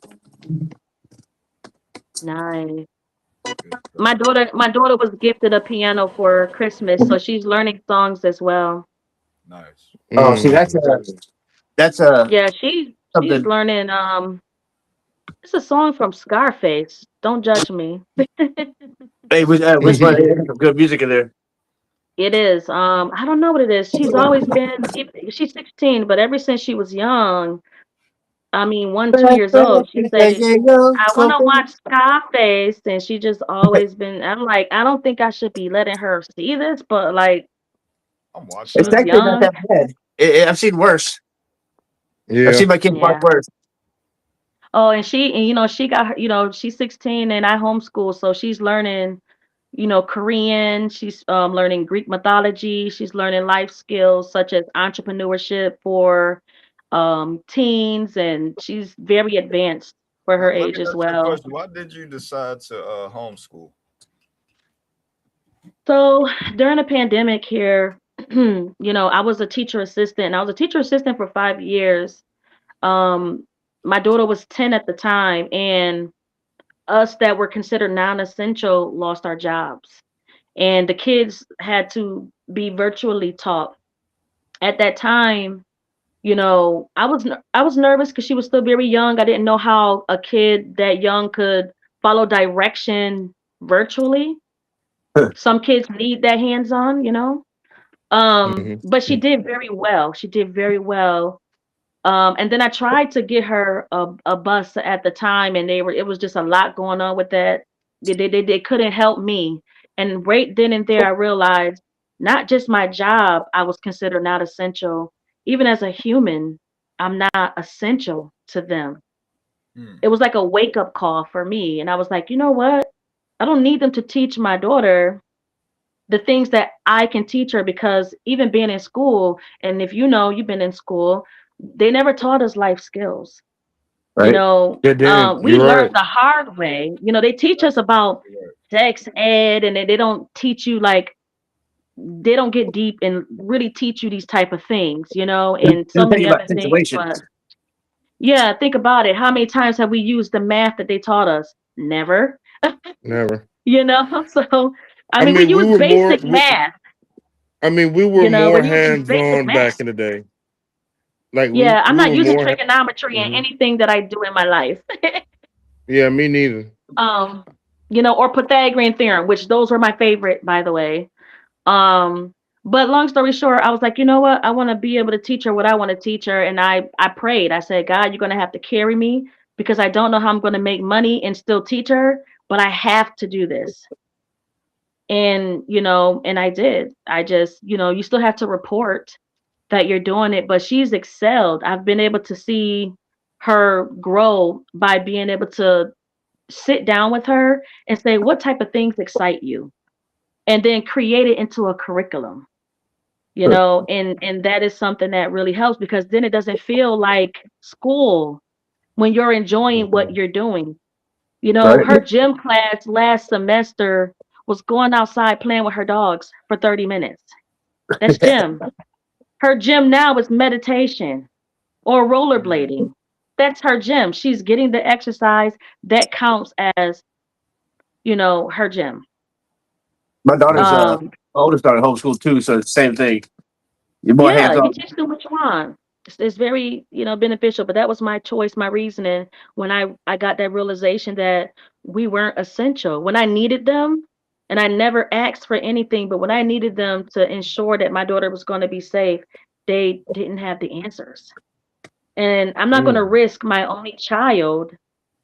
Nice. Good My stuff. daughter, my daughter was gifted a piano for Christmas, so she's learning songs as well. Nice. Oh, see, Mm. that's Yeah, she's something. learning. It's a song from Scarface. Don't judge me. Hey, which one? Some good music in there. It is. I don't know what it is. She's always been. She's 16, but ever since she was young, I mean, 1, 2 years old, she said, "I want to watch Scarface," and she just always been. I'm like, I don't think I should be letting her see this, but like, I'm watching she It's that was actually movie. not young. that bad. I've seen worse. I've Yeah. seen my kids watch Yeah. worse. Oh, and she got her. She's 16, and I homeschool, so she's learning. Korean. She's learning Greek mythology. She's learning life skills such as entrepreneurship for teens, and she's very advanced for her Let me age as ask you a well. question. Why did you decide to homeschool? So during the pandemic here, I was a teacher assistant, and I was a teacher assistant for 5 years. Um, my daughter was 10 at the time, and us that were considered non-essential lost our jobs. And the kids had to be virtually taught. At that time, I was nervous because she was still very young. I didn't know how a kid that young could follow direction virtually. Some kids need that hands-on. Hmm. But she did very well. She did very well. And then I tried to get her a bus at the time, and it was just a lot going on with that. They couldn't help me. And right then and there, I realized not just my job, I was considered not essential. Even as a human, I'm not essential to them. Hmm. It was like a wake up call for me. And I was like, you know what? I don't need them to teach my daughter the things that I can teach her, because even being in school, and if you've been in school, they never taught us life skills. Right. Yeah, then We you're learned right. the hard way. They teach us That's about exactly right. sex ed, and they don't teach you, like, they don't get deep and really teach you these type of things, and so Just think many about other things. situations. But yeah, think about it. How many times have we used the math that they taught us? Never. Never. So I I mean, we mean, we use were more. basic math. I mean, we were We're more using hands basic on math. back in the day. Like we Yeah, I'm we not were using more. trigonometry in Hmm. anything that I do in my life. Yeah, me neither. um, or Pythagorean theorem, which those were my favorite, by the way. Um, but long story short, I was like, you know what? I want to be able to teach her what I want to teach her, and I prayed. I said, God, you're gonna have to carry me, because I don't know how I'm gonna make money and still teach her, but I have to do this. And I did. I just, you still have to report that you're doing it, but she's excelled. I've been able to see her grow by being able to sit down with her and say, what type of things excite you? And then create it into a curriculum, and that is something that really helps, because then it doesn't feel like school when you're enjoying what Mhm. you're doing. Right. Her gym class last semester was going outside playing with her dogs for 30 minutes. That's gym. Her gym now is meditation or Hmm. rollerblading. That's her gym. She's getting the exercise that counts as, her gym. My daughter's Mhm. Um, oldest daughter homeschooled too, so it's the same thing. You're more yeah, hands you on. teach them what you want. It's very, beneficial. But that was my choice, my reasoning when I got that realization that we weren't essential. When I needed them, and I never asked for anything, but when I needed them to ensure that my daughter was going to be safe, they didn't have the answers. And I'm not going to Mm. risk my only child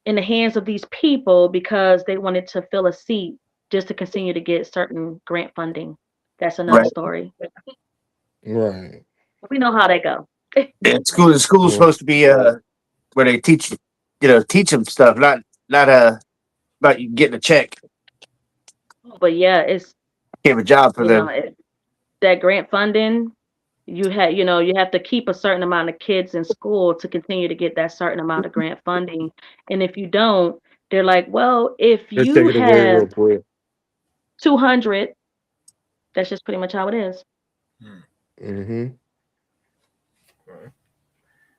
in the hands of these people because they wanted to fill a seat just to continue to get certain grant funding. That's another Right. story. Right. We know how they go. Yeah, school's Well, supposed to be where they teach them stuff, not about you getting a check. But yeah, it's Give a job for them. it, that grant funding. You have to keep a certain amount of kids in school to continue to get that certain amount of grant funding. And if you don't, they're like, well, if let's take you it away have real quick. 200, that's just pretty much how it is. Hmm. Hmm. Okay.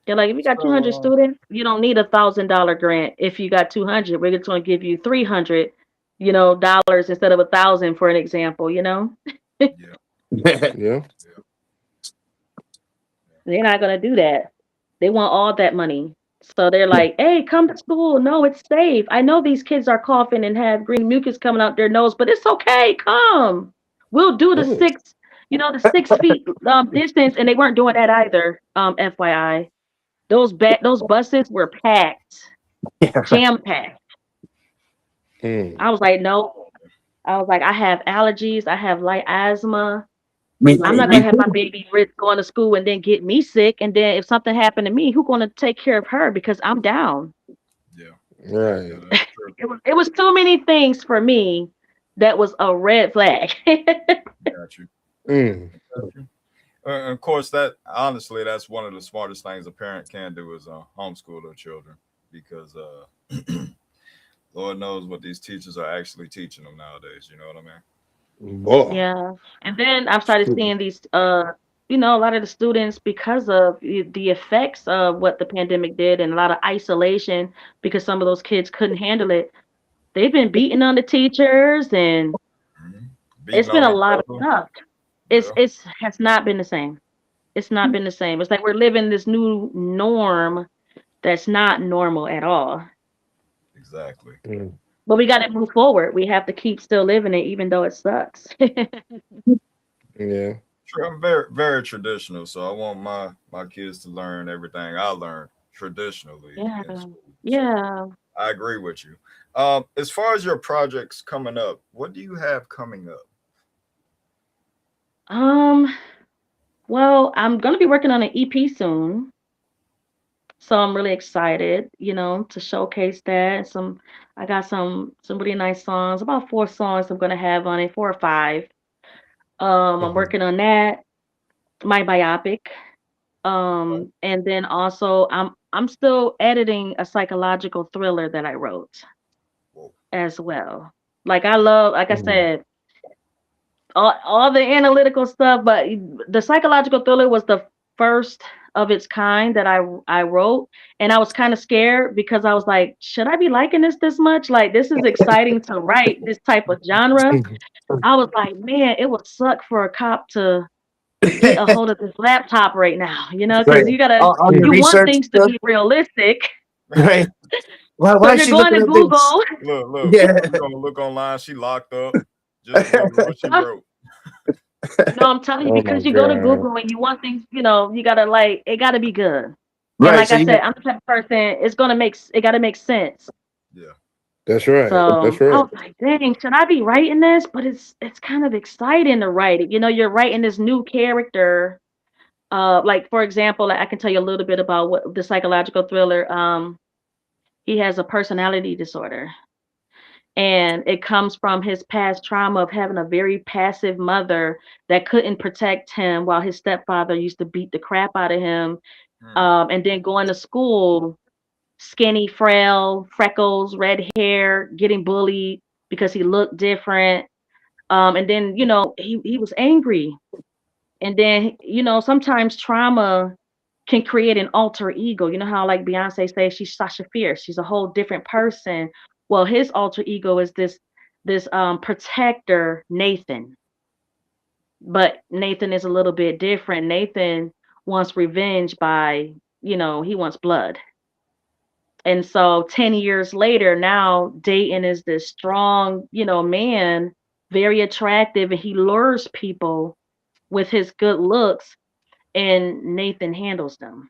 They're like, if you got 200 So, students, you don't need $1,000 grant. If you got 200, we're just going to give you 300, dollars instead of 1,000, for an example. yeah, Yeah. yeah, They're not going to do that. They want all that money. So they're like, hey, come to school. No, it's safe. I know these kids are coughing and have green mucus coming out their nose, but it's okay. Come. We'll do the Oh. 6 feet distance. And they weren't doing that either, FYI. Those buses were packed, Yeah, right. jam packed. Mm. I was like, no. I was like, I have allergies. I have light asthma. Me, I'm not me gonna have my too. baby risk going to school and then get me sick. And then if something happened to me, who's gonna take care of her? Because I'm down. yeah, yeah, Right. that's true. It was too many things for me that was a red flag. Got you. Mm. Got you. And of course, that honestly, that's one of the smartest things a parent can do is homeschool their children because Lord knows what these teachers are actually teaching them nowadays. You know what I mean? Boy. Yeah. And then I've started seeing these a lot of the students because of the effects of what the pandemic did and a lot of isolation because some of those kids couldn't handle it. They've been beating on the teachers and Mhm. it's Beating been on a each lot of other. stuff. Yeah, It's has not been the same. It's not been the same. It's like we're living this new norm that's not normal at all. exactly. Mm. But we got to move forward. We have to keep still living it, even though it sucks. Yeah. True. I'm very traditional, so I want my kids to learn everything I learned traditionally Yeah, in school. So yeah. I agree with you. As far as your projects coming up, what do you have coming up? Um, well, I'm gonna be working on an EP soon, so I'm really excited, to showcase that. I got some really nice songs, about 4 songs I'm gonna have on it, 4 or 5. I'm Mhm. working on that, my biopic. And then also I'm still editing a psychological thriller that I wrote Whoa. as well. Like I love, like I Mhm. said, all the analytical stuff, but the psychological thriller was the first of its kind that I wrote, and I was kind of scared because I was like, should I be liking this much? Like this is exciting to write this type of genre. Mhm. I was like, man, it would suck for a cop to get a hold of this laptop right now, Right. because All your you want research things to stuff. be realistic. Right. Why So is you're she going looking to at this? Google. Look, Yeah. you gonna look online. She locked up. Just read what she wrote. No, I'm telling you, Oh my because you go to god. Google and you want things, you gotta like it gotta be good. And Right. like So I you said, got I'm the type of person, it gotta make sense. Yeah. That's right. So That's I right. was like, dang, should I be writing this? But it's kind of exciting to write it. You're writing this new character. Like for example, like I can tell you a little bit about what the psychological thriller. He has a personality disorder. And it comes from his past trauma of having a very passive mother that couldn't protect him while his stepfather used to beat the crap out of him. Hmm. And then going to school, skinny, frail, freckles, red hair, getting bullied because he looked different. And then, he was angry. And then, sometimes trauma can create an alter ego. You know how like Beyonce says she's Sasha Fierce, she's a whole different person. Well, his alter ego is this protector, Nathan. But Nathan is a little bit different. Nathan wants revenge by, he wants blood. And so 10 years later, now Dayton is this strong, man, very attractive, and he lures people with his good looks, and Nathan handles them.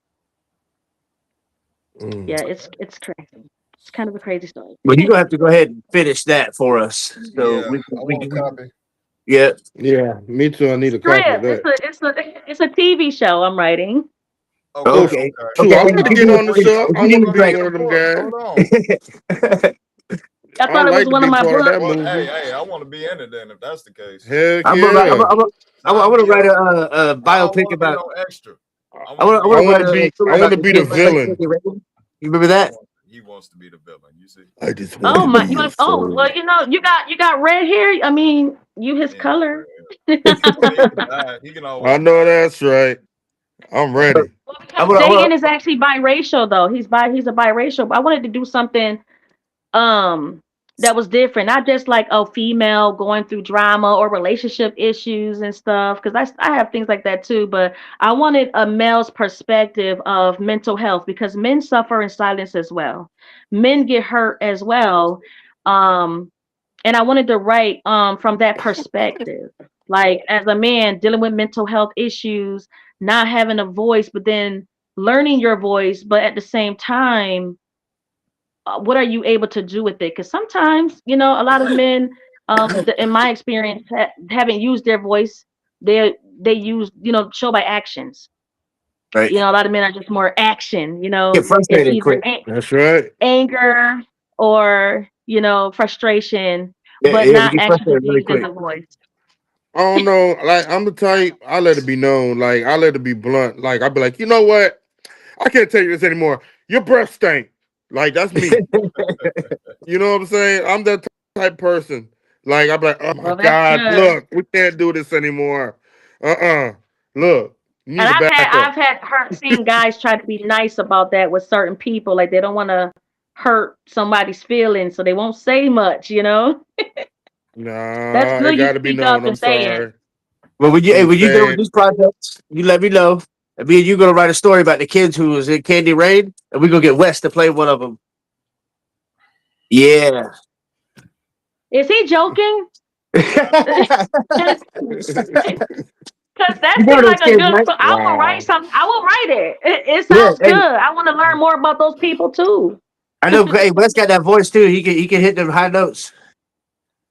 Mm. Yeah, it's crazy. It's kind of a crazy story. well, you're gonna have to go ahead and finish that for us. So Yeah. I we want a can copy. yeah. Yeah, me too. I need a copy of Script. It's that. a it's a it's a TV show I'm writing. Okay. Well, Okay. Okay. shoot, Okay. I If want to you get need on the Wait. show. if I you want to need be like Wait. one of Of them course. guys. Hold on. I I thought it was like to one of be my part of that books. Well, movie. hey, I want to be in it then if that's the case. Heck I'm gonna write yeah. I Sign want to me write up. a I don't biopic want to be about no extra. I want to I be want I to want write to a be. story I want about to the be the kid that played villain. Teddy Reagan. You remember He that? wants, he wants to be the villain. You see? I just want Oh to my! be a Well, villain. you got red hair. I mean, you his He ain't got color. red hair. I mean, he Well, can dye. He can I always know dye. that's right. I'm But ready. because I Dayton want is actually biracial though. He's a biracial. But I wanted to do something um that was different, not just like a female going through drama or relationship issues and stuff, because I have things like that too, but I wanted a male's perspective of mental health because men suffer in silence as well. Men get hurt as well. And I wanted to write from that perspective, like as a man dealing with mental health issues, not having a voice, but then learning your voice, but at the same time, what are you able to do with it? Because sometimes, a lot of men, in my experience, haven't used their voice. They use, show by actions. right. A lot of men are just more action. Get It's frustrated either quick. That's right. anger or frustration. Yeah, but yeah, we not get actually frustrated really being in quick. the voice. I don't know. Like I'm the type. I let it be known. Like I let it be blunt. Like I'll be like, you know what? I can't take this anymore. Your breath stink. Like that's me. You know what I'm saying? I'm that type person. Like I'm like, oh my Well, that's god, good. look, we can't do this anymore. Look, you need And to back up. I've had heard seen guys try to be nice about that with certain people, like they don't want to hurt somebody's feelings, so they won't say much. That's Nah, it good. You got to be speak up known. I'm and say it. sorry. But I'm when just you done with saying. these projects, you let me know. And me and you gonna write a story about the kids who was in Candy Rain, and we gonna get Wes to play one of them. Yeah. Is he joking? Because that You know seems those like a kids, good. right? So I will write Wow. something. I will write it. It Yeah. sounds good. Hey, I want to learn more about those people too. I know. Hey, Wes got that voice too. He can hit them high notes.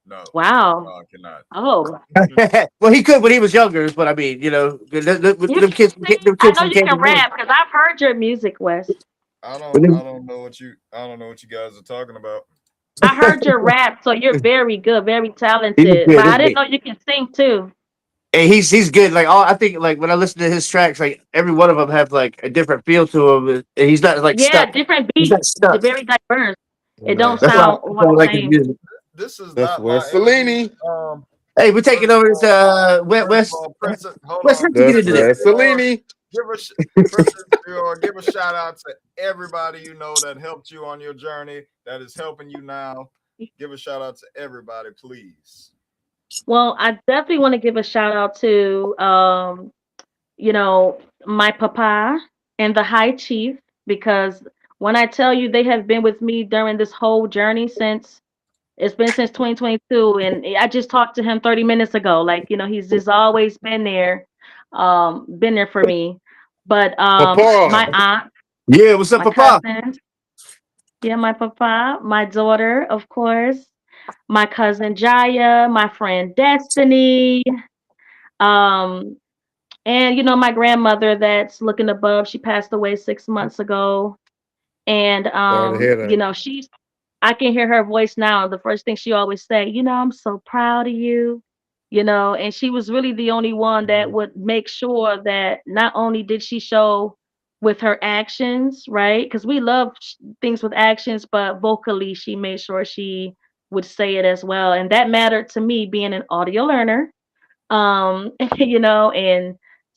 No, Wow. no, I cannot. Oh, Well, he could when he was younger, but I mean, you can sing. them I kids know from you Candy can Rain. rap because I've heard your music, Wes. I don't know what you guys are talking about. I heard your rap, so you're very good, very He's talented. good. But I He's didn't good. know you can sing too. And he's good. Like all I think, like when I listen to his tracks, like every one of them have like a different feel to him, and he's not like Yeah, stuck. different He's beats, not stuck. very diverse. It don't Nah, sound That's all why I the like his same. music. This is that's not my West interview. Cellini. Hey, we're taking First of over this all, West. first of all, Princess, hold West, on, how'd you get That's into this? Princess West Dior, Cellini. give a Princess Dior, give a shout out to everybody you know that helped you on your journey, that is helping you now. Give a shout out to everybody, please. Well, I definitely want to give a shout out to you know, my papa and the high chief because when I tell you they have been with me during this whole journey since it's been since 2022 and I just talked to him 30 minutes ago. Like, he's just always been there for me. But my Papa. aunt, Yeah, what's up, my Papa? cousin, yeah, my papa, my daughter, of course, my cousin Jaya, my friend Destiny, um, and my grandmother that's looking above, she passed away 6 months ago. And Sorry to hear that. she's I can hear her voice now. The first thing she always say, I'm so proud of you, and she was really the only one that would make sure that not only did she show with her actions, right? Because we love things with actions, but vocally she made sure she would say it as well. And that mattered to me being an audio learner. And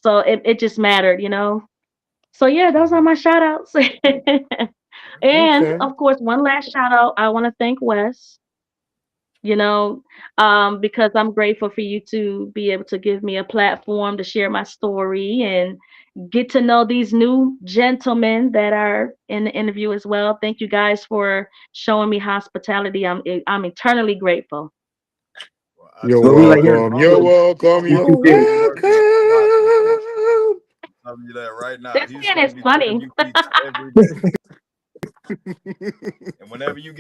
so it just mattered. So yeah, those are my shout outs. And Okay. of course, one last shout out. I want to thank Wes, you know, because I'm grateful for you to be able to give me a platform to share my story and get to know these new gentlemen that are in the interview as well. Thank you guys for showing me hospitality. I'm eternally grateful. Well, I You're Well, tell we you like what, here. welcome. You're welcome. We You're appreciate Houston's working on a lot for you. welcome. I'm telling you that right now. This He's man going to is be sending funny. you beats every day. And whenever y'all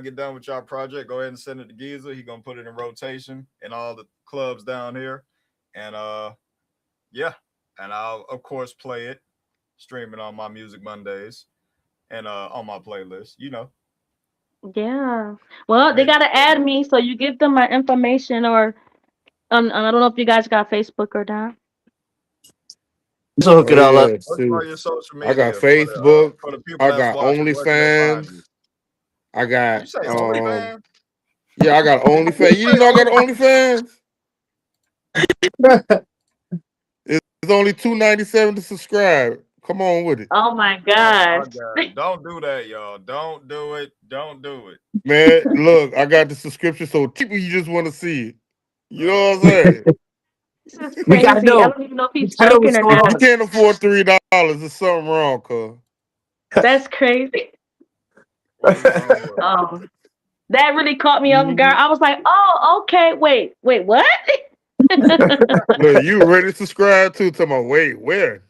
get done with y'all project, go ahead and send it to Giza. He gonna put it in rotation in all the clubs down here. And yeah. And I'll of course play it, stream it on my Music Mondays and on my playlist. Yeah. Well, they Made gotta sure add that me, so you give them my information, or I don't know if you guys got Facebook or not. So hook Oh it all up. yeah, what's shoot. all your social I got media Facebook. for the people I that's got watching, where can they find OnlyFans. you? I You got say OnlyFans? yeah, I got You OnlyFans. You say didn't know I got OnlyFans? OnlyFans? It's only $2.97 to subscribe. Come on with it. Oh my Oh my gosh. god. Don't do that, y'all. Don't do it. Don't do it. Man, look, I got the subscription so people you just want to see it. You know what I'm Oh saying? This is We gotta crazy. I know. don't even know if We he's gotta know joking what's or going If you not. on. can't afford $3, there's something wrong, cuz. That's crazy. what is wrong with it? Oh, that really caught me off guard. Mhm. I was like, oh, okay, wait, what? Look, you ready to subscribe to? Tell me, wait, where?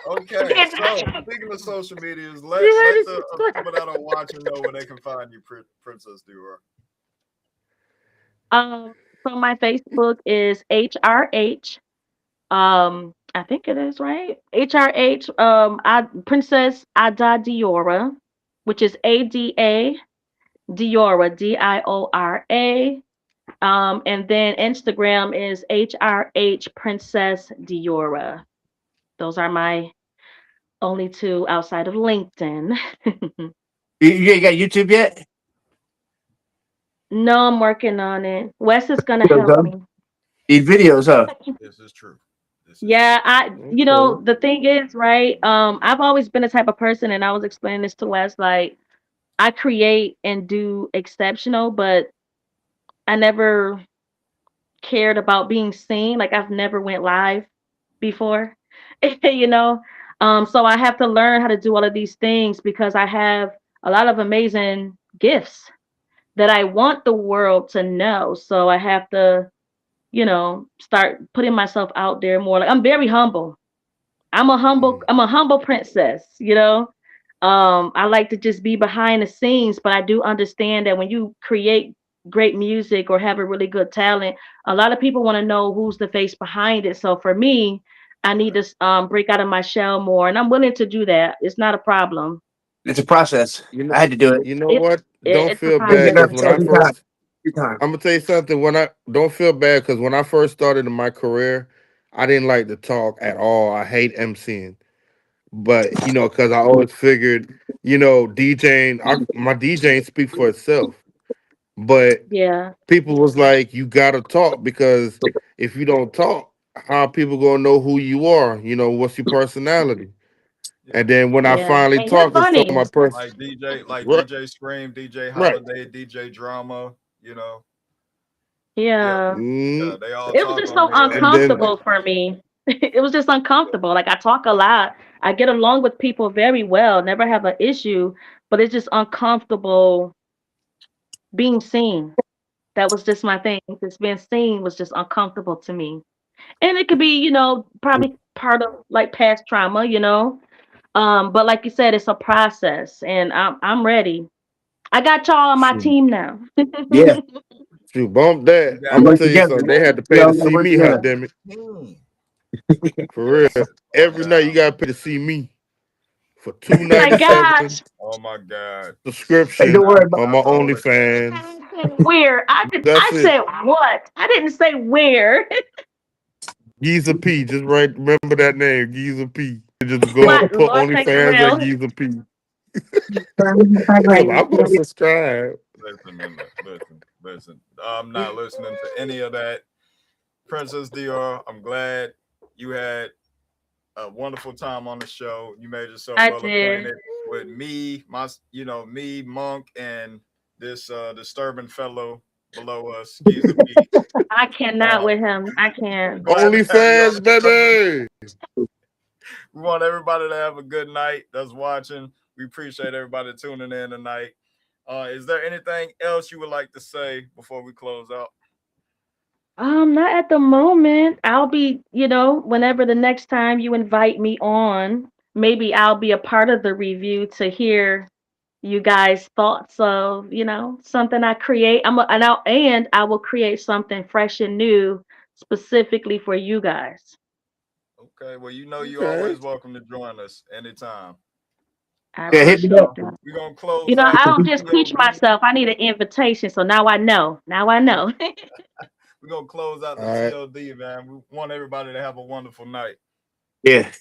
Okay, so speaking of social medias, You let ready to the subscribe? people that are watching know where they can find you, Princess Dior. um, so my Facebook is HRH. I think it is right. HRH. I Princess Ada Diora, which is ADA Diora, Diora. And then Instagram is HRH Princess Diora. Those are my only two outside of LinkedIn. You ain't got YouTube yet? No, I'm working on it. Wes is gonna Videos, help huh? me. Need videos, huh? This is true. This is true. Yeah, Okay. the thing is, right? I've always been the type of person, and I was explaining this to Wes, like I create and do exceptional, but I never cared about being seen. Like I've never went live before, you know. So I have to learn how to do all of these things because I have a lot of amazing gifts that I want the world to know. So I have to, start putting myself out there more. Like I'm very humble. Mhm. I'm a humble princess, I like to just be behind the scenes, but I do understand that when you create great music or have a really good talent, a lot of people want to know who's the face behind it. So for me, I need Right. to break out of my shell more, and I'm willing to do that. It's not a problem. It's a process. You know, I had to do it. you know It, what? Don't it's a feel Take bad it process. because every when I every time. first, Every time. I'm gonna tell you something. When I don't feel bad because when I first started in my career, I didn't like to talk at all. I hate emceeing, but because I always figured, DJing, my DJing speak for itself. But Yeah, people was like, you gotta talk because if you don't talk, how are people gonna know who you are? What's your personality? Yeah. And then when I yeah, finally and you're talk and show my funny. person, right, DJ Scream, DJ right, Holiday, DJ Drama, you know. Yeah. Yeah. Yeah. mm, They all It was talk just on so the and then like uncomfortable for me. It was just uncomfortable. Like I talk a lot. I get along with people very well, never have an issue, but it's just uncomfortable being seen. That was just my thing. Just being seen was just uncomfortable to me. And it could be, probably part of like past trauma. But like you said, it's a process and I'm ready. I got y'all on my shoot, team now. Yeah. shoot, bump you that. got I'm We gonna work tell you together. something. They had to We pay to all gotta see work me. you Hot together. got damn it, a team. for real. Yes. Going Every night you down. gotta pay to see me for two My ninety seven gosh. Oh my God. Hey, don't subscription worry about on my $9 a day. OnlyFans. I said where? I That's it. said what? I didn't say where. Giza P. Just right. Remember that name, Giza P. Just go What? and put Lord, take it OnlyFans at real. Giza P. it. I'm gonna subscribe. Listen, man, listen, listen. I'm not listening to any of that. Princess Dior, I'm glad you had a wonderful time on the show. You made yourself I well did. acquainted with me, Monk, and this disturbing fellow below us, Giza P. I cannot Uh, with him. I we're can't. glad to have you on OnlyFans, the show. baby. We want everybody to have a good night that's watching. We appreciate everybody tuning in tonight. Is there anything else you would like to say before we close out? Not at the moment. I'll be, whenever the next time you invite me on, maybe I'll be a part of the review to hear you guys' thoughts of, something I create. And I will create something fresh and new specifically for you guys. Okay, well, you Okay. always welcome to join us anytime. I All Yeah, right, hit me appreciate up. y'all. that. We're gonna close I out don't just teach TOD. myself. I need an invitation. So now I know. Now I know. We're gonna close out All the right. TOD, man. We want everybody to have a wonderful night. Yeah.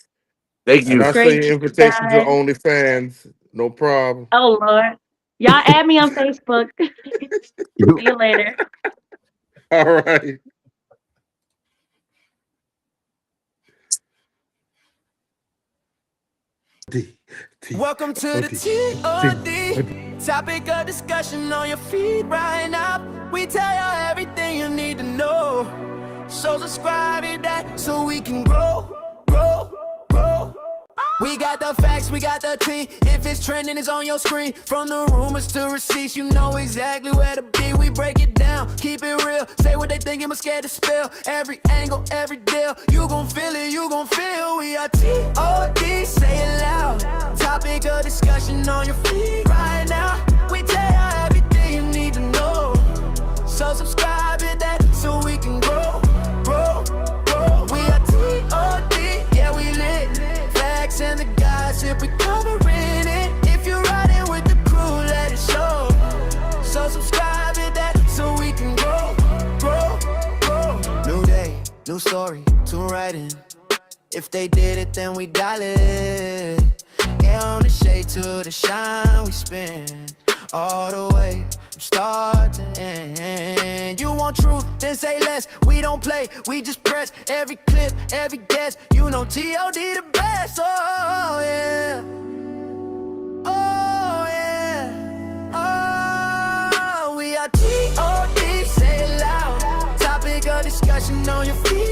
Thank And you. I Great, say invitation to guys. OnlyFans. No problem. Oh, Lord. Y'all add me on Facebook. See you later. All right. D T Welcome to O the D T O D. T.O.D. Topic of discussion on your feed right now. We tell you everything you need to know. So subscribe to that so we can grow, grow, grow. We got the facts, we got the tea. If it's trending, it's on your screen. From the rumors to receipts, you know exactly where to be. We break it down, keep it real. Say what they thinking, but scared to spill. Every angle, every deal. You gon' feel it, you gon' feel. We are T.O.D, say it loud. Topic of discussion on your feed right now. We tell you everything you need to know. So subscribe to that so we can grow, grow, grow. We are T.O.D, yeah we lit. Facts and the gossip, we covering it. If you're riding with the crew, let it show. New story, to writing. If they did it, then we dial it. Yeah, on the shade to the shine, we spin all the way from start to end. You want truth, then say less. We don't play, we just press every clip, every guess. You know T.O.D. the best. Oh yeah, oh yeah, oh. We are T.O.D. Say it loud. Topic of discussion on your feet